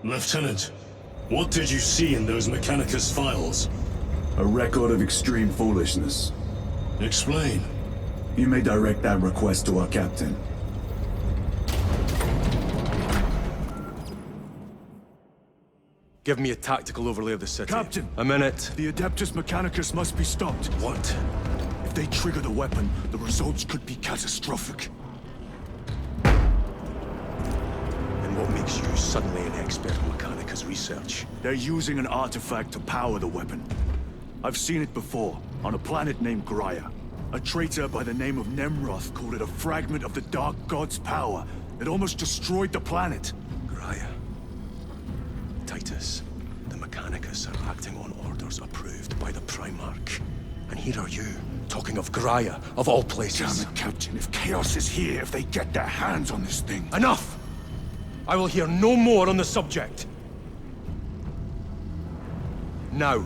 Lieutenant, what did you see in those Mechanicus files? A record of extreme foolishness. Explain. You may direct that request to our captain. Give me a tactical overlay of the city. Captain! A minute. The Adeptus Mechanicus must be stopped. What? If they trigger the weapon, the results could be catastrophic. And what makes you suddenly an expert in Mechanicus research? They're using an artifact to power the weapon. I've seen it before, on a planet named Graia. A traitor by the name of Nemroth called it a fragment of the Dark God's power that almost destroyed the planet. Graia. Titus, the Mechanicus are acting on orders approved by the Primarch. And here are you, talking of Graia, of all places. Damn it, Captain. If Chaos is here, if they get their hands on this thing... Enough! I will hear no more on the subject. Now,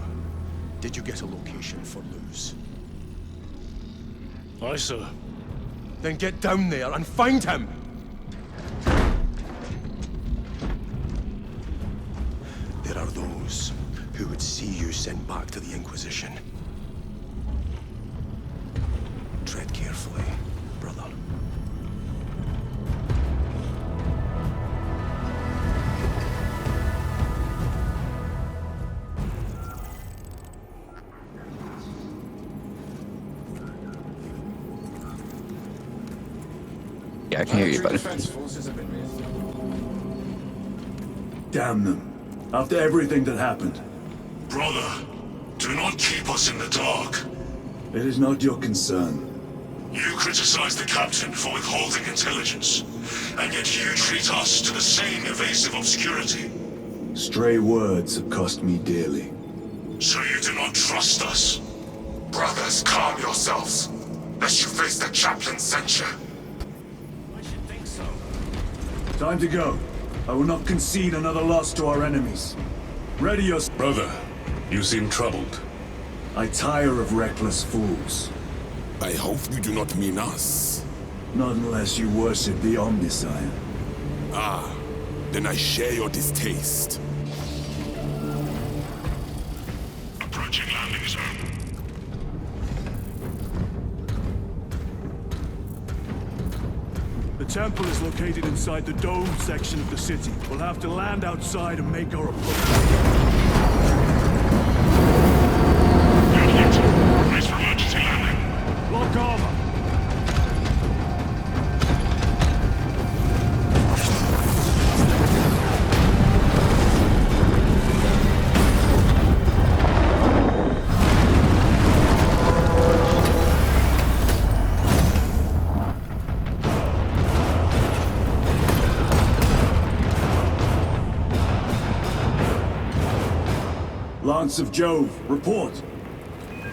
did you get a location for Luz? Aye, sir. Then get down there and find him! There are those who would see you sent back to the Inquisition. Tread carefully, brother. Yeah, I can hear you, buddy. Damn them. After everything that happened. Brother, do not keep us in the dark. It is not your concern. You criticize the captain for withholding intelligence, and yet you treat us to the same evasive obscurity. Stray words have cost me dearly. So you do not trust us? Brothers, calm yourselves, lest you face the chaplain's censure. Time to go. I will not concede another loss to our enemies. Ready your... Brother, you seem troubled. I tire of reckless fools. I hope you do not mean us. Not unless you worship the Omnissiah. Ah, then I share your distaste. Approaching landing zone. The temple is located inside the domed section of the city. We'll have to land outside and make our approach. Brace for emergency landing. Lock armor! Lance of Jove, report.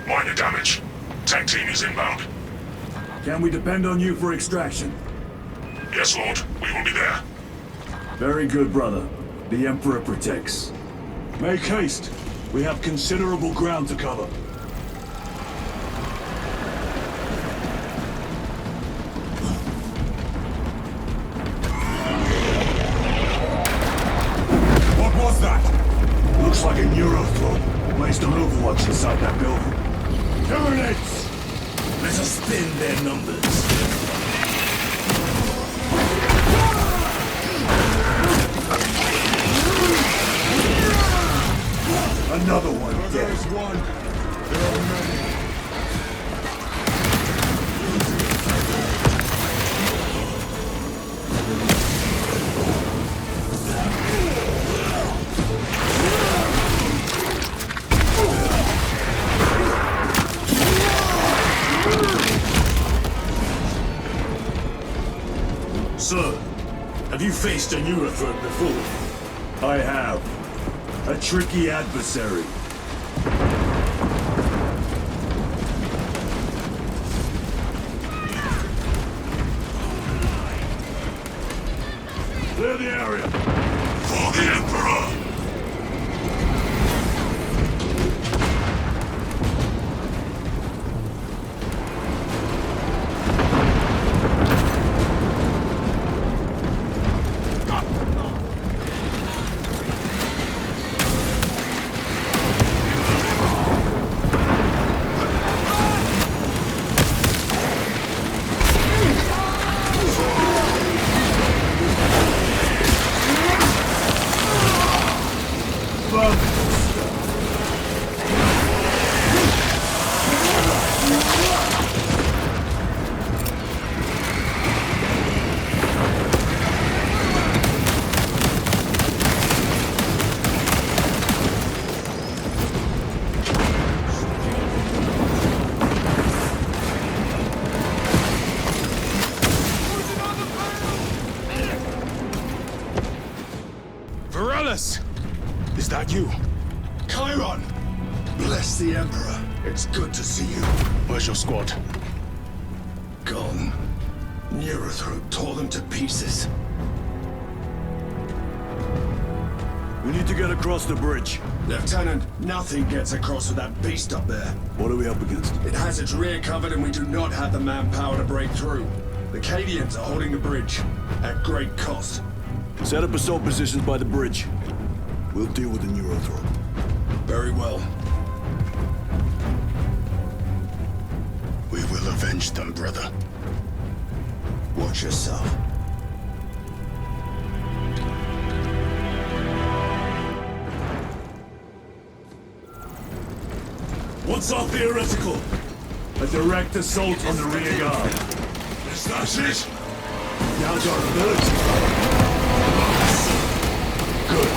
Minor damage. Tech team is inbound. Can we depend on you for extraction? Yes, Lord. We will be there. Very good, brother. The Emperor protects. Make haste. We have considerable ground to cover. What was that? Looks like a Neurothrope. Placed on Overwatch inside that building. Terminates! Let us thin their numbers. Another one dead. one. There are many. Sir, have you faced a Neurothrope before? I have. A tricky adversary. Clear the area. For the Emperor! Morales! Is that you? Chiron! Bless the Emperor. It's good to see you. Where's your squad? Gone. Neurothroat tore them to pieces. We need to get across the bridge. Lieutenant, nothing gets across with that beast up there. What are we up against? It has its rear covered and we do not have the manpower to break through. The Cadians are holding the bridge, at great cost. Set up assault positions by the bridge. We'll deal with the Neurothroat. Very well. We will avenge them, brother. Watch yourself. What's our theoretical? A direct assault on the rear guard. Is that it? Gouge our ability. Good.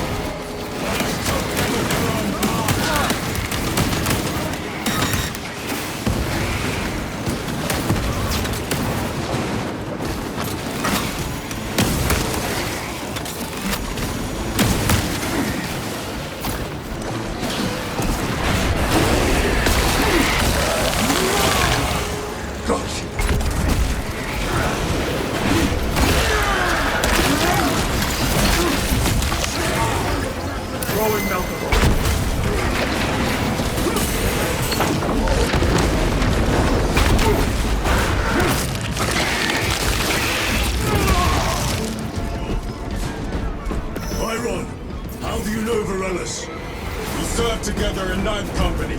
How do you know Varellus? We served together in 9th Company.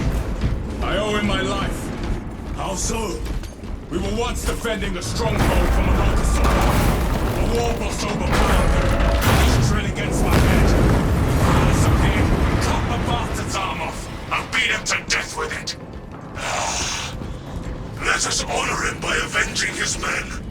I owe him my life. How so? We were once defending a stronghold from an Alcazar. A war boss overpowered him. He's drilling against my head. Varellus appeared, cut the bastard's arm off, and beat him to death with it. Let us honor him by avenging his men.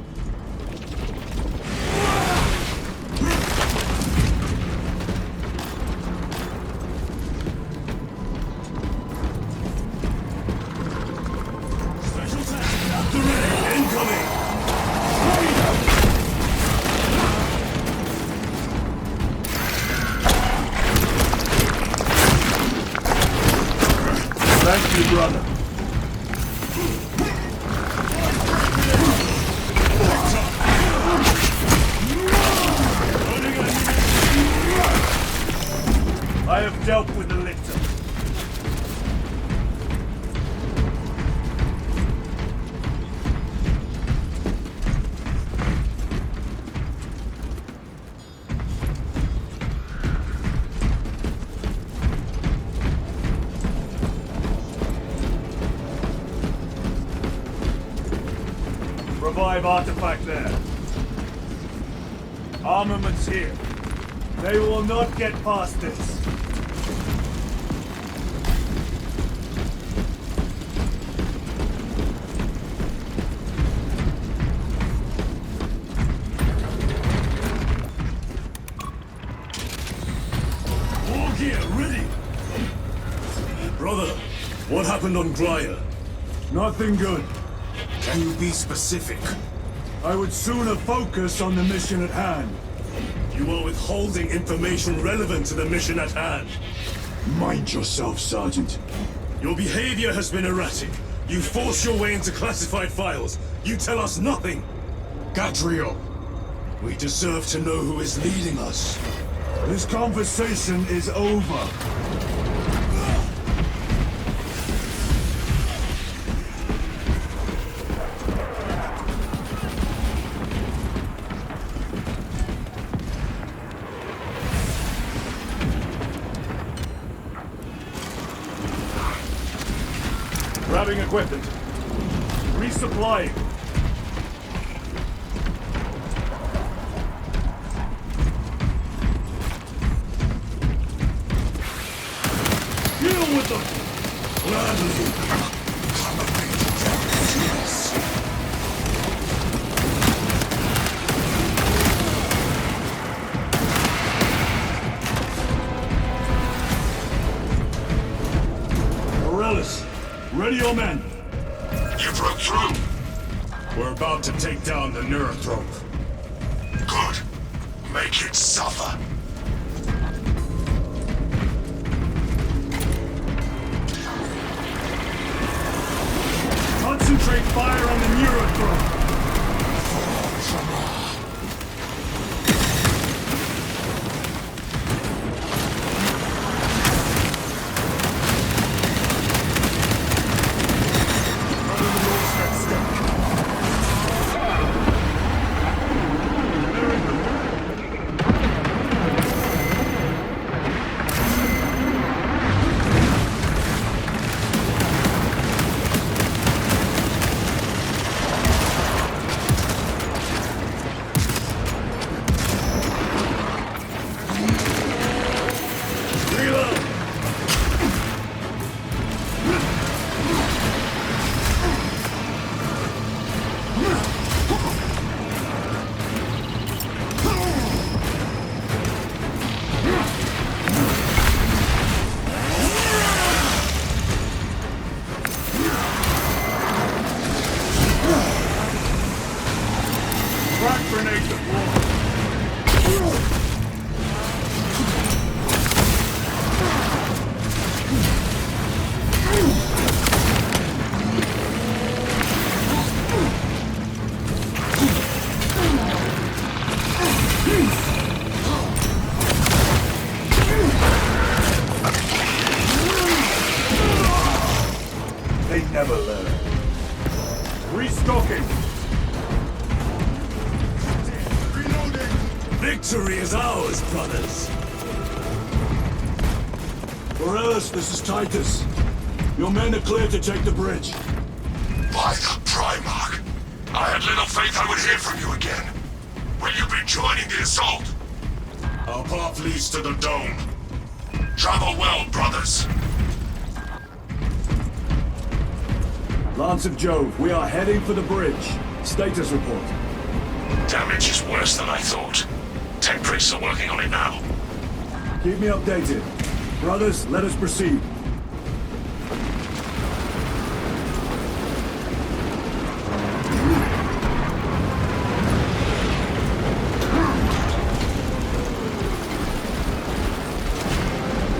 Thank you, brother. I have dealt with the lictor. Revive artifact there. Armaments here. They will not get past this. War gear ready. Brother, what happened on Graia? Nothing good. Can you be specific? I would sooner focus on the mission at hand. You are withholding information relevant to the mission at hand. Mind yourself, Sergeant. Your behavior has been erratic. You force your way into classified files. You tell us nothing. Gadriel, we deserve to know who is leading us. This conversation is over. Grabbing equipment. Resupplying. Deal with them! Gladly. Morales, ready your men. You broke through. We're about to take down the Neurothrope. Good. Make it suffer. Concentrate fire on the Neurothron! They never learn. Restocking! Reloading! Victory is ours, brothers! Morellis, this is Titus. Your men are clear to take the bridge. By the Primarch! I had little faith I would hear from you again. Will you be joining the assault? Our path leads to the dome. Travel well, brothers. Lance of Jove, we are heading for the bridge. Status report. Damage is worse than I thought. 10 priests are working on it now. Keep me updated. Brothers, let us proceed.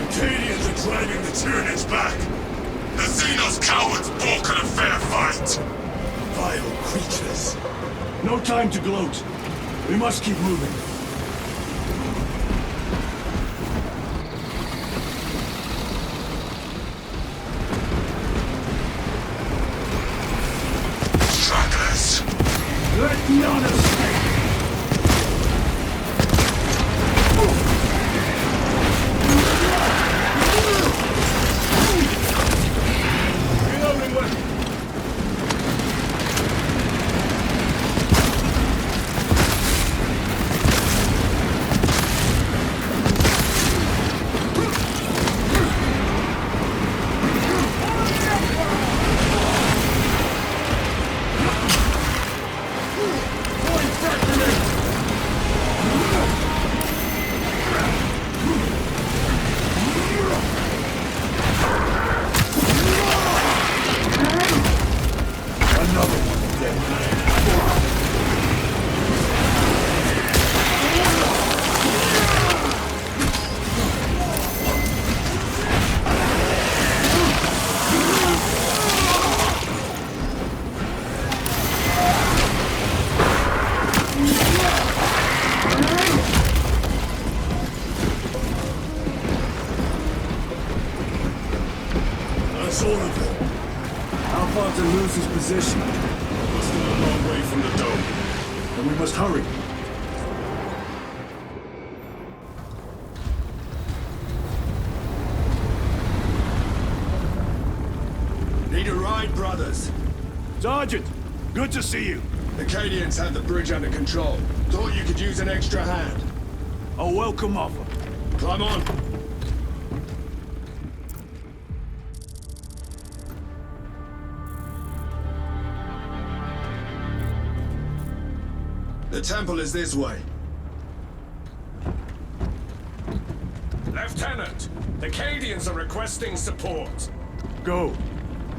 Acadians are driving the Tyranids back. The Xenos cowards balk at a fair fight. Vile creatures. No time to gloat. We must keep moving. Stragglers. Let none escape! Reloading weapon! That's all of them. How far to lose his position? We're still a long way from the dome. Then we must hurry. Need a ride, brothers? Sergeant, good to see you. The Acadians had the bridge under control. Thought you could use an extra hand. A welcome offer. Climb on. The temple is this way. Lieutenant, the Acadians are requesting support. Go.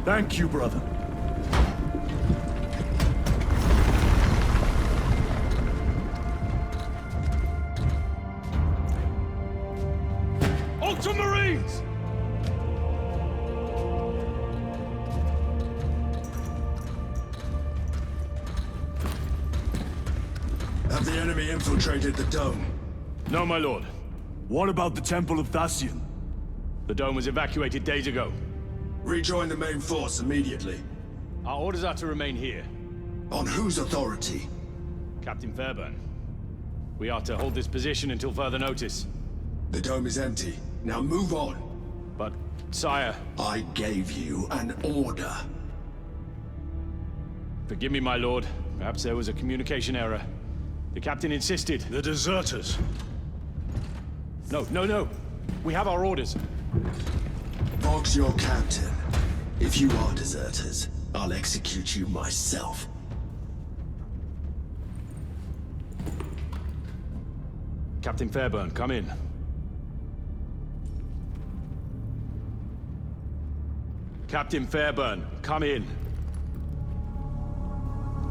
Thank you, brother. Ultramarines! enemy infiltrated the dome. No, my lord. What about the Temple of Thasian? The dome was evacuated days ago. Rejoin the main force immediately. Our orders are to remain here. On whose authority? Captain Fairburn. We are to hold this position until further notice. The dome is empty. Now move on. But, sire, I gave you an order. forgive me, my lord. Perhaps there was a communication error. The captain insisted. The deserters. No. We have our orders. Vox your captain. If you are deserters, I'll execute you myself. Captain Fairburn, come in. Captain Fairburn, come in.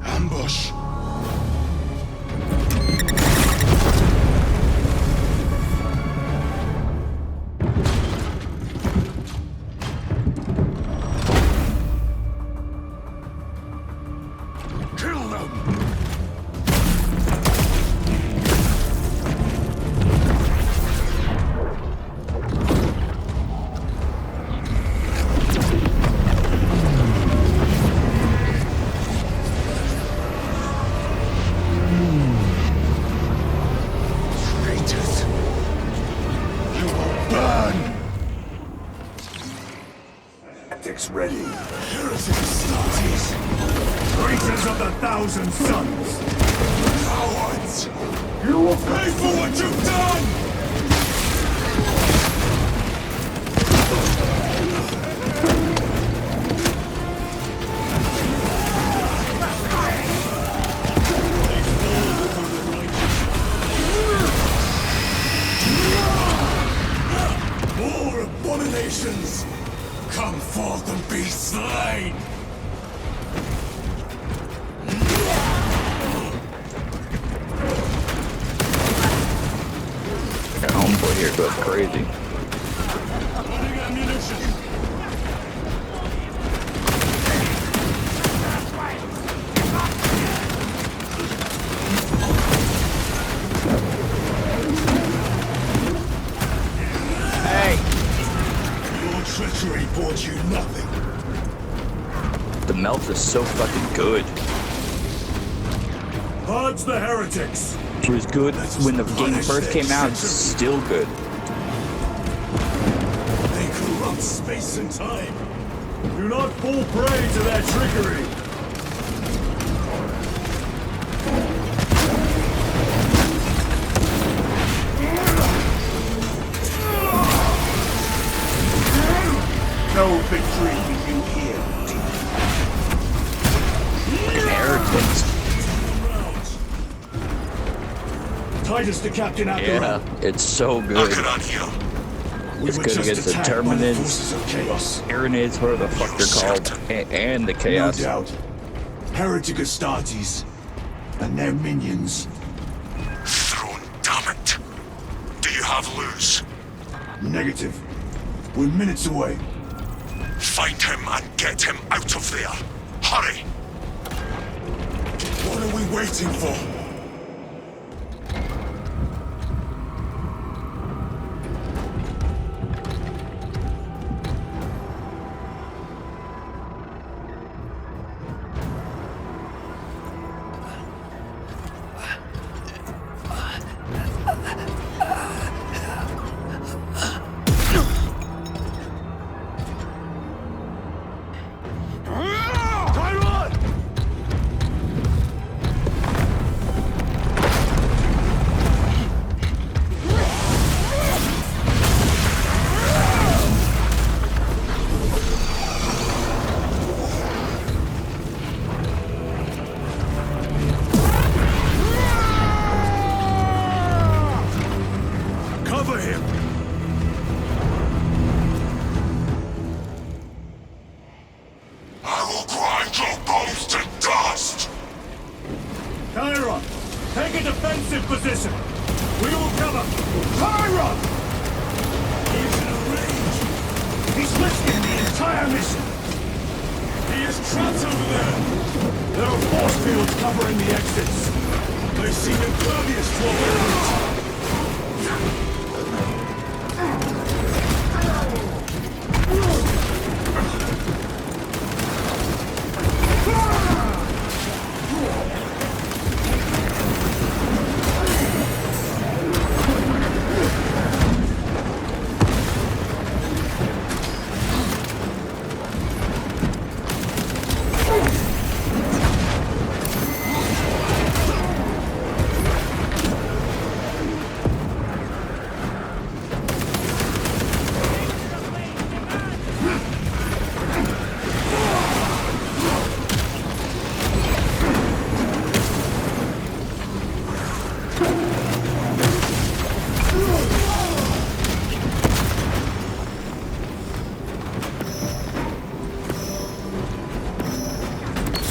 Ambush! Kill them! Traitors! You will burn! Tactics ready. Heretics! Nazis! Traitors of the Thousand Sons! Cowards! You will pay for what you've done! More abominations! Come forth and be slain! That homeboy here goes crazy. Running ammunition! Your treachery brought you nothing. The melt is so fucking good. Purge the heretics! It was good when the game first came out, it's still good. They corrupt space and time. Do not fall prey to their trickery. No victory will you hear. Heretics. Titus the captain out Yeah, it's so good. Get on here. It's good against the Terminids, forces of chaos. Aranids, whatever the fuck they're called, and the No Chaos. doubt. Heretic Astartes and their minions. Throne, damn it. Do you have loose? Negative. We're minutes away. Find him and get him out of there. Hurry! What are we waiting for? Cover him! I will grind your bones to dust! Chiron, take a defensive position. We will cover. Chiron! He's in a range. He's risking the entire mission. He is trapped over there. There are force fields covering the exits. They seem impervious to our weapons.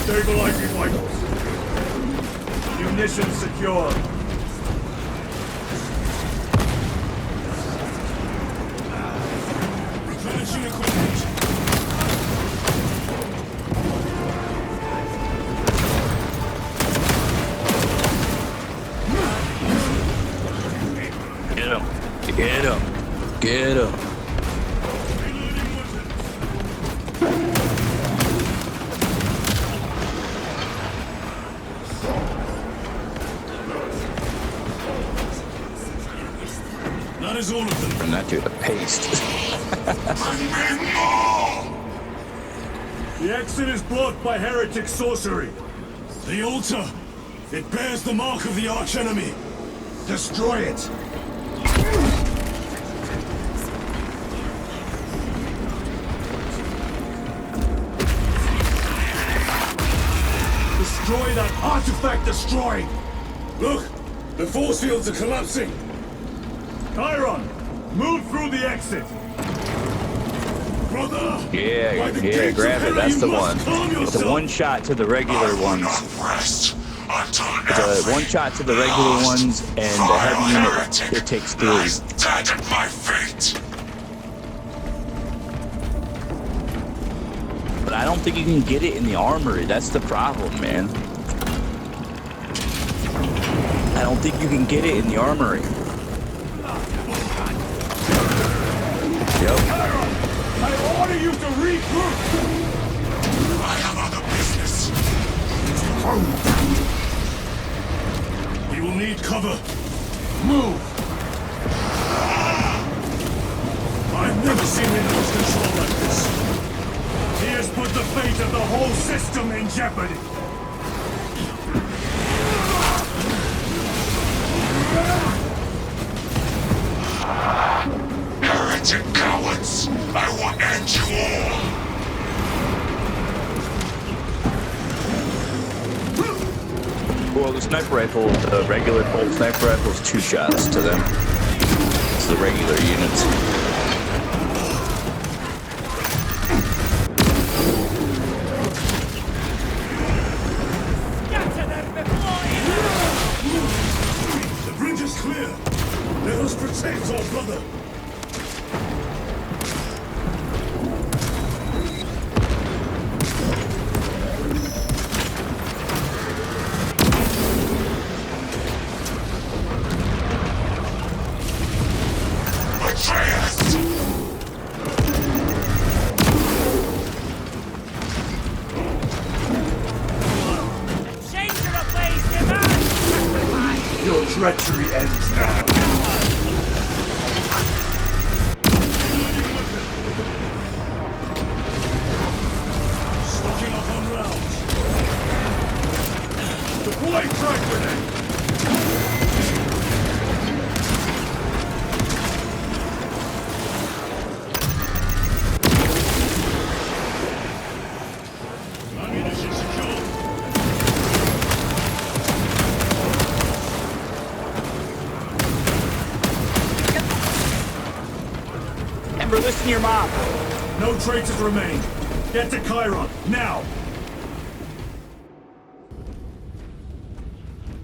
Stabilizing vitals. Munitions secure. Replenishing equipment. Get him. Get him. Get him. That is all of them. And that dude a paste. Bring me more! The exit is blocked by heretic sorcery. The altar. It bears the mark of the archenemy. Destroy it. Destroy that artifact destroying! Look! The force fields are collapsing! Chiron, move through the exit. Brother! Yeah, By the yeah, gates grab of it. That's hell, the you one. must calm It's a yourself. one shot to the regular I will ones. not rest until It's a one shot to the regular ones, and the heavy unit, heretic it takes 3. lies dead at my feet. But I don't think you can get it in the armory. That's the problem, man. I don't think you can get it in the armory. Yep. I order you to regroup. I have other business. We will need cover. Move. I've never seen Windows control like this. He has put the fate of the whole system in jeopardy. Heretic cowards! I will end you all! Well, the sniper rifle, the regular Colt sniper rifle is 2 shots to them. It's the regular units. The bridge is clear. Let us protect our brother. Atreus! Your treachery ends now. Stocking up on rounds. Deploy frag grenade. Ammunition secured. Ember, listen to your mom. No traitors remain. Get to Chiron, now!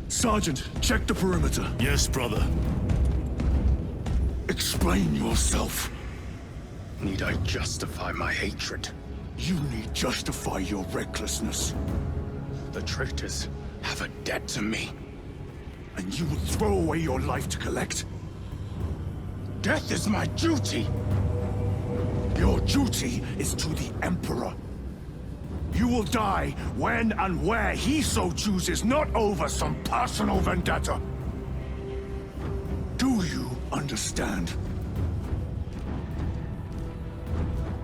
Sergeant, check the perimeter. Yes, brother. Explain yourself. Need I justify my hatred? You need justify your recklessness. The traitors have a debt to me. and you will throw away your life to collect? Death is my duty! Your duty is to the Emperor. You will die when and where he so chooses, not over some personal vendetta. Do you understand?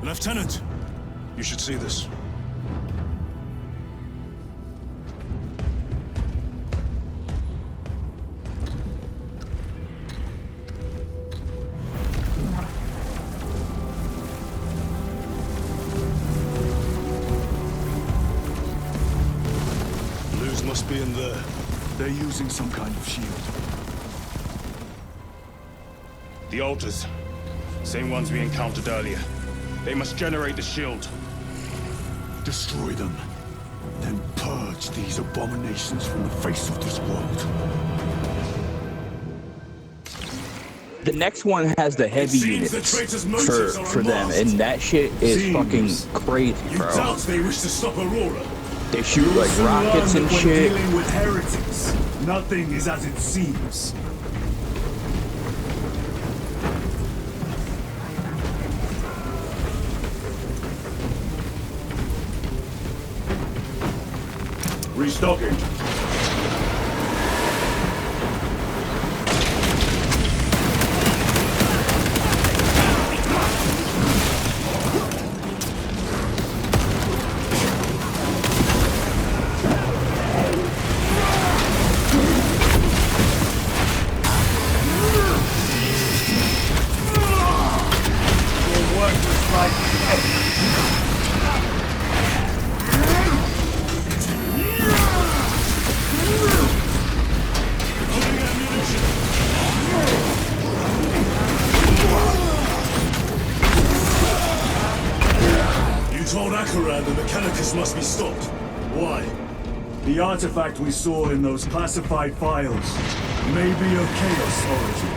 Lieutenant, you should see this. Blues must be in there. They're using some kind of shield. The altars. Same ones we encountered earlier. They must generate the shield. Destroy them. Then purge these abominations from the face of this world. The next one has the heavy seems the units traitors' motives are for them, unmasked. and that shit is Seems. fucking crazy, You bro. doubt they wish to stop Aurora? They shoot like Soon learn rockets that and when shit. dealing with heretics, nothing is as it seems. Restocking. Your work was like You told Akaran the Mechanicus must be stopped. Why? The artifact we saw in those classified files may be of Chaos origin.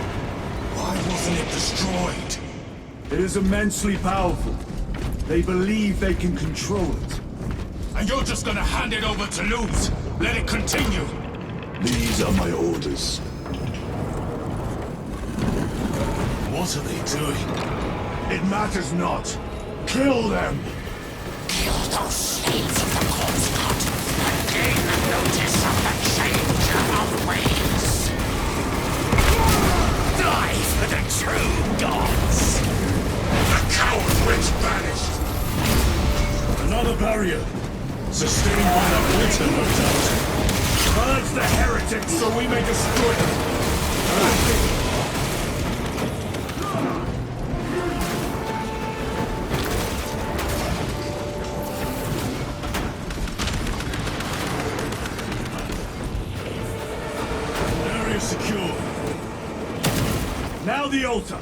Why wasn't it destroyed? It is immensely powerful. They believe they can control it. And you're just gonna hand it over to Luz? Let it continue? These are my orders. What are they doing? It matters not. Kill them! Kill those slaves of the corpse god and gain the notice of the changer of ways. Die for the true gods. The coward witch banished. Another barrier. Sustained by the glitter, no doubt. Purge the heretics so we may destroy them. Area secure. Now the altar.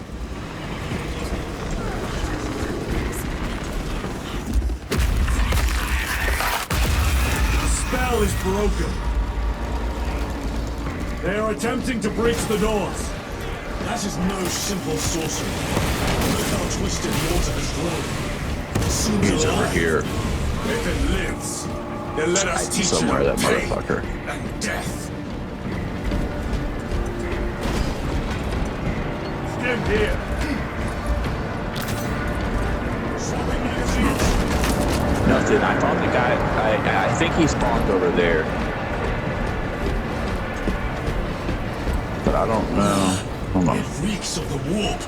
Spell is broken. They are attempting to breach the doors. That is no simple sorcery. Look how twisted the altar has grown. Seems He's over alive. here. If it lives, then let us Hiding teach somewhere, it that pain motherfucker. and death. Stim here. Swapping magazines. Nothing. I found the guy. I think he spawned over there, but I don't know. Hold on. It reeks of the warp.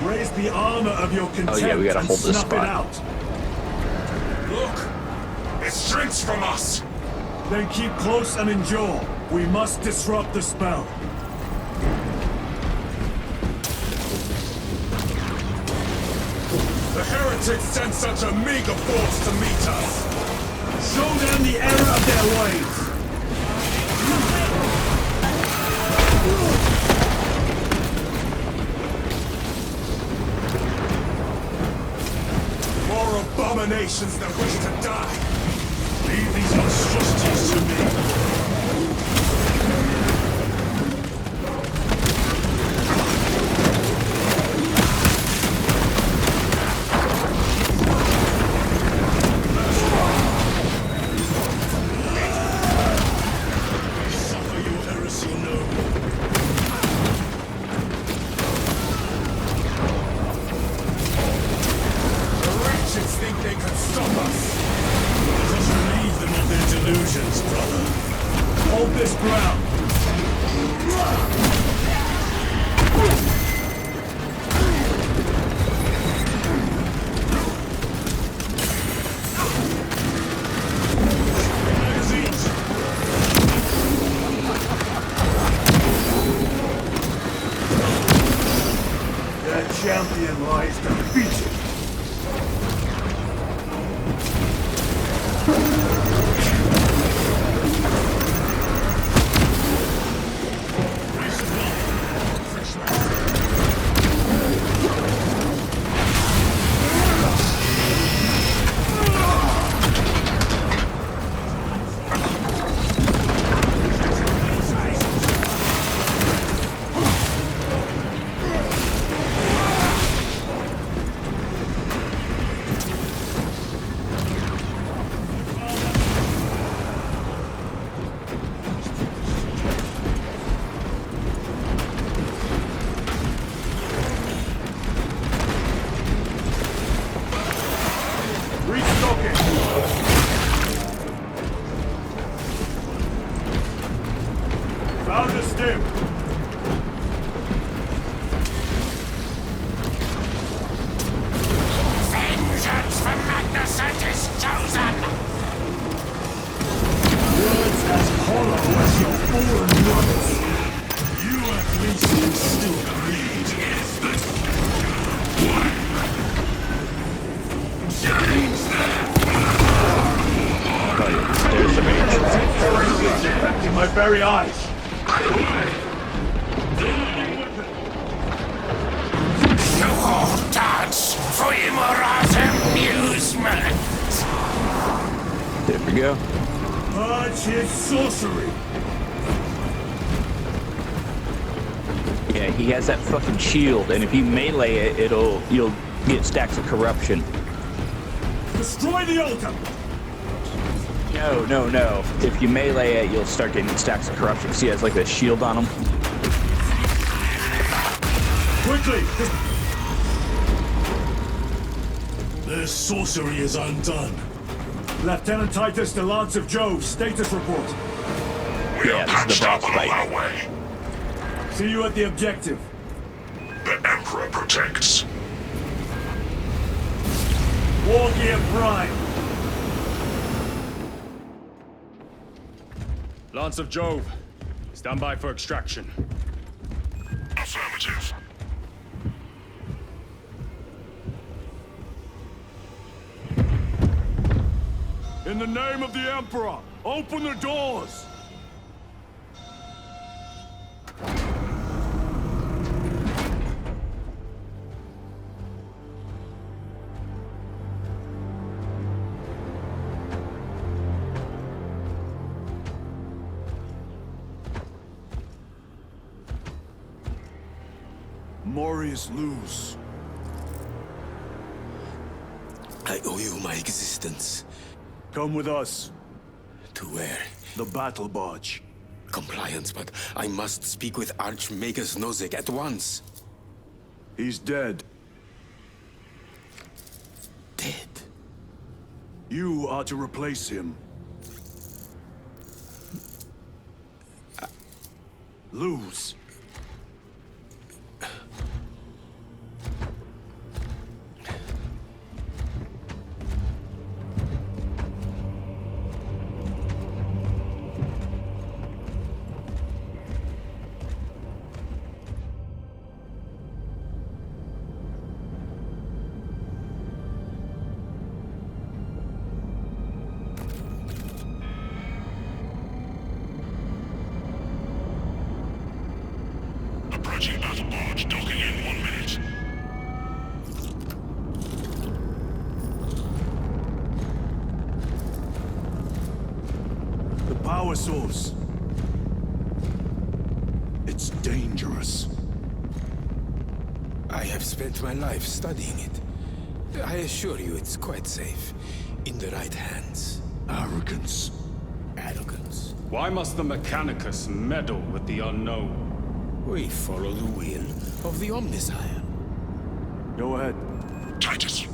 Raise the armor of your contempt Oh, yeah, we gotta and hold this snuff spot. it out. Look! It shrinks from us! Then keep close and endure. We must disrupt the spell. The heretics sent such a meager force to meet us. Show them the error of their ways. More abominations that wish to die. Leave these monstrosities to me. Suffer your heresy no Their champion lies defeated. Found a stim. Vengeance from Magnuson is chosen! Words as hollow as your fallen brothers. You at least can still breathe. There's the mage. Affecting my very eyes. No dance for Imora's amusement! There we go. Purge his sorcery. Yeah, he has that fucking shield, and if you melee it, you'll get stacks of corruption. Destroy the altar. No. If you melee it, you'll start getting stacks of corruption. See, he has like a shield on him. Quickly! Their sorcery is undone. Lieutenant Titus, the Lance of Jove, status report. We Yeah, are this is the patched up boss on fight. our way. See you at the objective. The Emperor protects. War Gear Prime. Lance of Jove, stand by for extraction. Affirmative. In the name of the Emperor, open the doors! Morius lose. I owe you my existence. Come with us. To where? The battle barge. Compliance, but I must speak with Archmagus Nozick at once. He's dead. Dead. You are to replace him. Lose. Approaching battle barge, docking in 1 minute. The power source. It's dangerous. I have spent my life studying it. I assure you it's quite safe. In the right hands. Arrogance. Arrogance. Why must the Mechanicus meddle with the unknown? We follow the will of the Omnisire. Go ahead. Titus,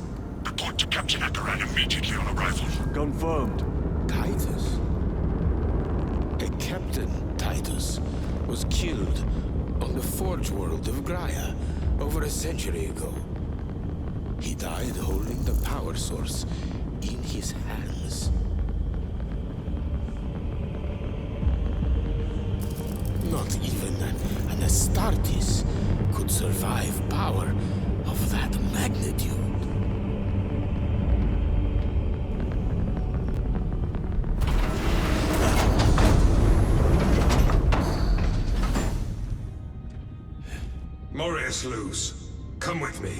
report to Captain Akaran immediately on arrival. Confirmed. Titus? A Captain Titus was killed on the Forge world of Graia over a century ago. He died holding the power source in his hands. Not even an Astartes could survive power of that magnitude. Morius Luz, come with me.